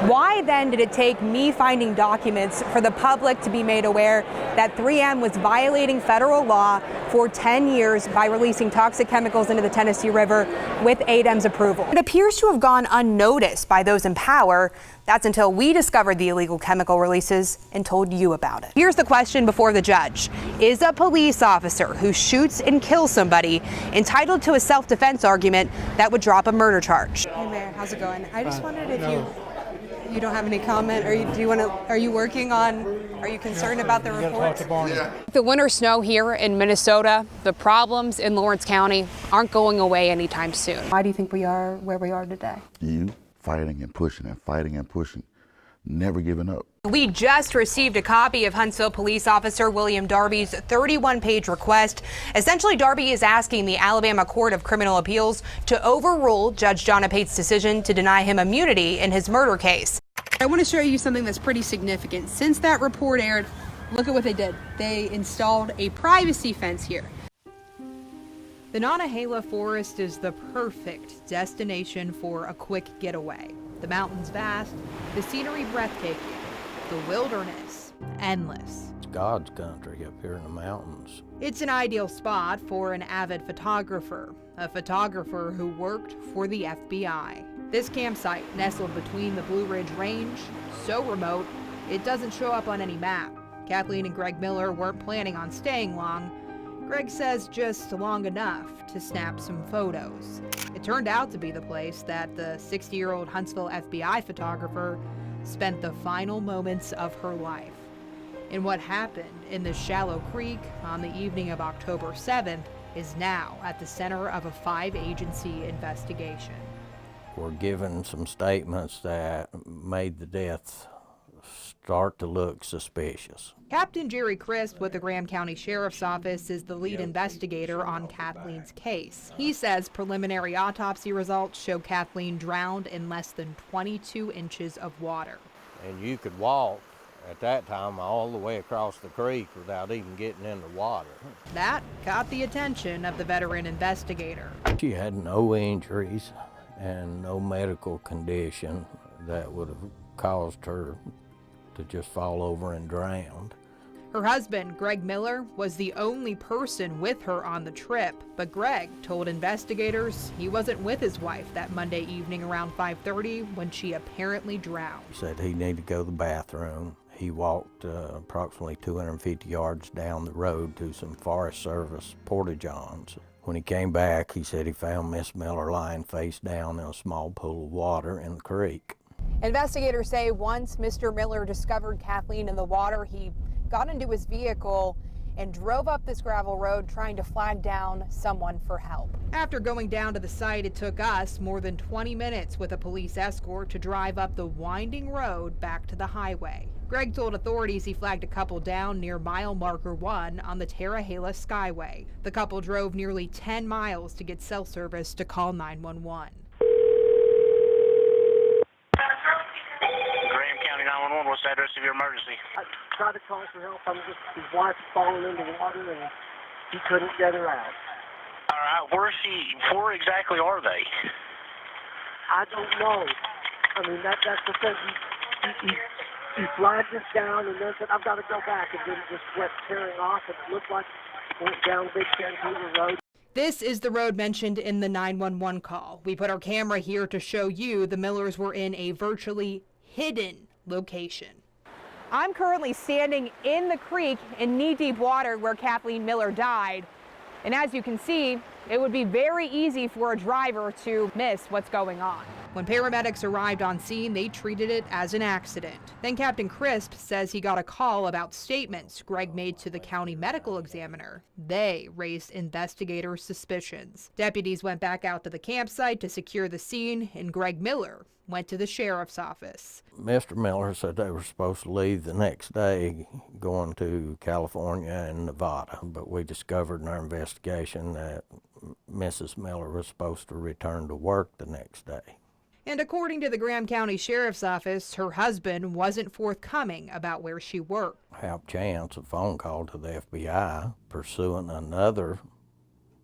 Why then did it take me finding documents for the public to be made aware that 3M was violating federal law for 10 years by releasing toxic chemicals into the Tennessee River with ADEM's approval? It appears to have gone unnoticed by those in power. That's until we discovered the illegal chemical releases and told you about it. Here's the question before the judge. Is a police officer who shoots and kills somebody entitled to a self-defense argument that would drop a murder charge? Hey Mayor, how's it going? I just wondered if you don't have any comment, or are you working on, are you concerned about the reports? The winter snow here in Minnesota, the problems in Lawrence County aren't going away anytime soon. Why do you think we are where we are today? You fighting and pushing and fighting and pushing, never giving up. We just received a copy of Huntsville police officer William Darby's 31-page request. Essentially, Darby is asking the Alabama Court of Criminal Appeals to overrule Judge John Pate's decision to deny him immunity in his murder case. I want to show you something that's pretty significant. Since that report aired, look at what they did. They installed a privacy fence here. The Nantahala Forest is the perfect destination for a quick getaway. The mountains vast, the scenery breathtaking, the wilderness endless. It's God's country up here in the mountains. It's an ideal spot for an avid photographer, a photographer who worked for the FBI. This campsite, nestled between the Blue Ridge Range, so remote, it doesn't show up on any map. Kathleen and Greg Miller weren't planning on staying long. Greg says just long enough to snap some photos. It turned out to be the place that the 60-year-old Huntsville FBI photographer spent the final moments of her life. And what happened in the shallow creek on the evening of October 7th is now at the center of a 5-agency investigation. We're given some statements that made the death start to look suspicious. Captain Jerry Crisp with the Graham County Sheriff's Office is the lead investigator on Kathleen's case. He says preliminary autopsy results show Kathleen drowned in less than 22 inches of water. And you could walk at that time all the way across the creek without even getting in the water. That caught the attention of the veteran investigator. She had no injuries and no medical condition that would have caused her to just fall over and drown. Her husband, Greg Miller, was the only person with her on the trip, but Greg told investigators he wasn't with his wife that Monday evening around 5:30 when she apparently drowned. He said he needed to go to the bathroom. He walked approximately 250 yards down the road to some Forest Service porta-johns. When he came back, he said he found Miss Miller lying face down in a small pool of water in the creek. Investigators say once Mr. Miller discovered Kathleen in the water, he got into his vehicle and drove up this gravel road trying to flag down someone for help. After going down to the site, it took us more than 20 minutes with a police escort to drive up the winding road back to the highway. Greg told authorities he flagged a couple down near mile marker 1 on the Tarahela Skyway. The couple drove nearly 10 miles to get cell service to call 911. What's the address of your emergency? I tried to call for help. His wife's fallen into the water and he couldn't get her out. All right, where exactly are they? I don't know. I mean, that's the thing. He flagged us down and then said, I've got to go back, and then just went tearing off, and it looked like it went down Big Vancouver Road. This is the road mentioned in the 911 call. We put our camera here to show you the Millers were in a virtually hidden location. I'm currently standing in the creek in knee-deep water where Kathleen Miller died. And as you can see, it would be very easy for a driver to miss what's going on. When paramedics arrived on scene, they treated it as an accident. Then Captain Crisp says he got a call about statements Greg made to the county medical examiner. They raised investigators' suspicions. Deputies went back out to the campsite to secure the scene, and Greg Miller went to the sheriff's office. Mr. Miller said they were supposed to leave the next day going to California and Nevada, but we discovered in our investigation that Mrs. Miller was supposed to return to work the next day. And according to the Graham County Sheriff's Office, her husband wasn't forthcoming about where she worked. Half chance a phone call to the FBI pursuing another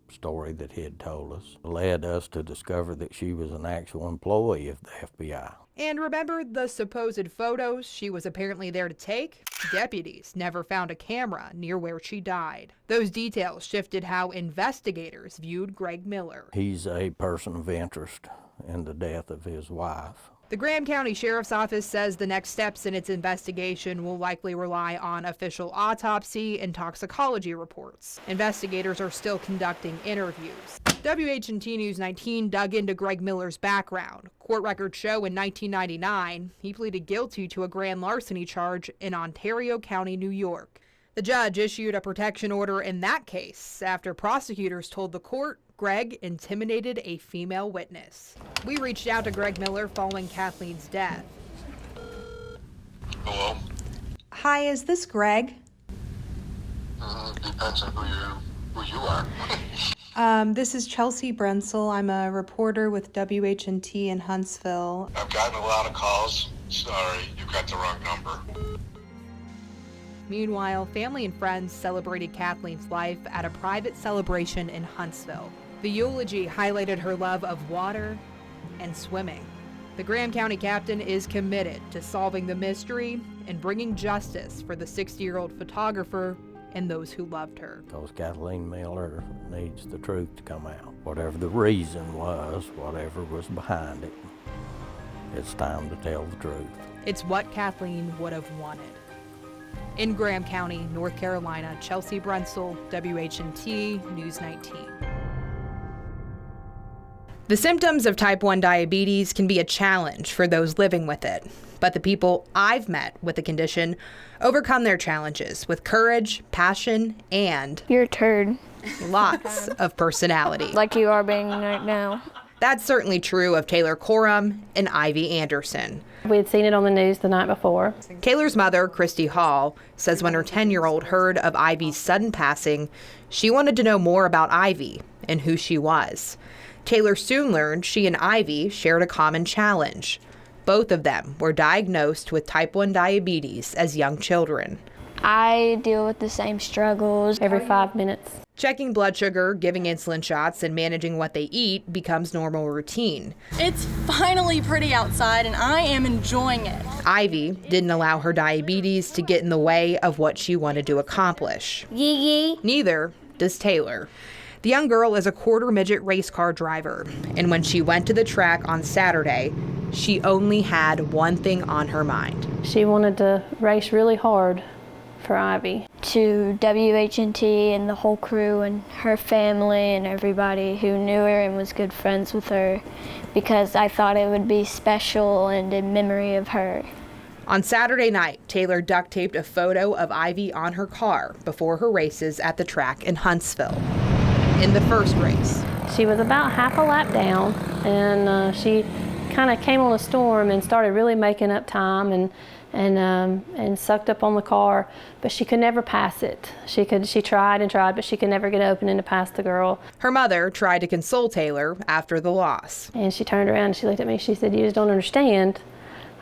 story that he had told us led us to discover that she was an actual employee of the FBI. And remember the supposed photos she was apparently there to take? Deputies never found a camera near where she died. Those details shifted how investigators viewed Greg Miller. He's a person of interest in the death of his wife. The Graham County Sheriff's Office says the next steps in its investigation will likely rely on official autopsy and toxicology reports. Investigators are still conducting interviews. WHNT News 19 dug into Greg Miller's background. Court records show in 1999, he pleaded guilty to a grand larceny charge in Ontario County, New York. The judge issued a protection order in that case after prosecutors told the court Greg intimidated a female witness. We reached out to Greg Miller following Kathleen's death. Hello? Hi, is this Greg? Depends on who you are. This is Chelsea Brentzel. I'm a reporter with WHNT in Huntsville. I've gotten a lot of calls. Sorry, you got the wrong number. Meanwhile, family and friends celebrated Kathleen's life at a private celebration in Huntsville. The eulogy highlighted her love of water and swimming. The Graham County captain is committed to solving the mystery and bringing justice for the 60-year-old photographer and those who loved her. Because Kathleen Miller needs the truth to come out. Whatever the reason was, whatever was behind it, it's time to tell the truth. It's what Kathleen would have wanted. In Graham County, North Carolina, Chelsea Brentzel, WHNT News 19. The symptoms of type 1 diabetes can be a challenge for those living with it, but the people I've met with the condition overcome their challenges with courage, passion, and you're a turd. Lots of personality. Like you are being right now. That's certainly true of Taylor Coram and Ivy Anderson. We had seen it on the news the night before. Taylor's mother, Christy Hall, says when her 10-year-old heard of Ivy's sudden passing, she wanted to know more about Ivy and who she was. Taylor soon learned she and Ivy shared a common challenge. Both of them were diagnosed with type 1 diabetes as young children. I deal with the same struggles every 5 minutes. Checking blood sugar, giving insulin shots, and managing what they eat becomes normal routine. It's finally pretty outside, and I am enjoying it. Ivy didn't allow her diabetes to get in the way of what she wanted to accomplish. Yee. Neither does Taylor. The young girl is a quarter-midget race car driver, and when she went to the track on Saturday, she only had one thing on her mind. She wanted to race really hard for Ivy. To WHNT and the whole crew and her family and everybody who knew her and was good friends with her, because I thought it would be special and in memory of her. On Saturday night, Taylor duct taped a photo of Ivy on her car before her races at the track in Huntsville. In the first race, she was about half a lap down, and she kind of came on a storm and started really making up time and sucked up on the car, but she could never pass it. She tried and tried, but she could never get opening to pass the girl. Her mother tried to console Taylor after the loss. And she turned around and she looked at me, she said, "You just don't understand.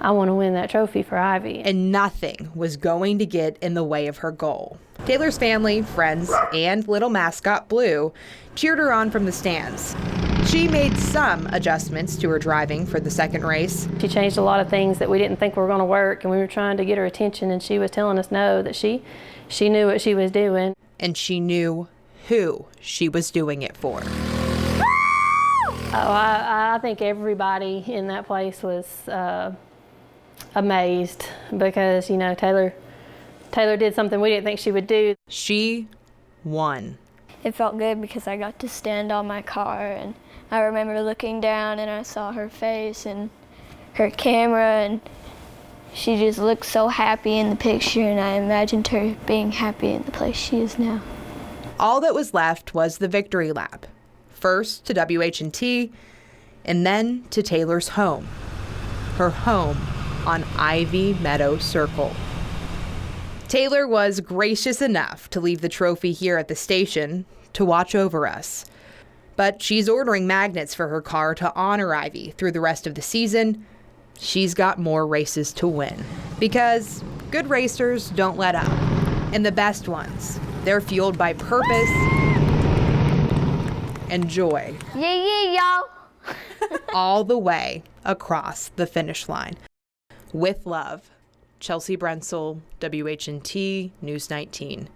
I want to win that trophy for Ivy." And nothing was going to get in the way of her goal. Taylor's family, friends, and little mascot Blue cheered her on from the stands. She made some adjustments to her driving for the second race. She changed a lot of things that we didn't think were going to work, and we were trying to get her attention, and she was telling us no, that she knew what she was doing. And she knew who she was doing it for. Oh, I think everybody in that place was amazed because, you know, Taylor did something we didn't think she would do. She won. It felt good because I got to stand on my car, and I remember looking down and I saw her face and her camera, and she just looked so happy in the picture, and I imagined her being happy in the place she is now. All that was left was the victory lap. First to WHNT, and then to Taylor's home. Her home on Ivy Meadow Circle. Taylor was gracious enough to leave the trophy here at the station to watch over us. But she's ordering magnets for her car to honor Ivy through the rest of the season. She's got more races to win. Because good racers don't let up. And the best ones, they're fueled by purpose and joy. Yeah, y'all. all the way across the finish line. With love, Chelsea Brentzel, WHNT News 19.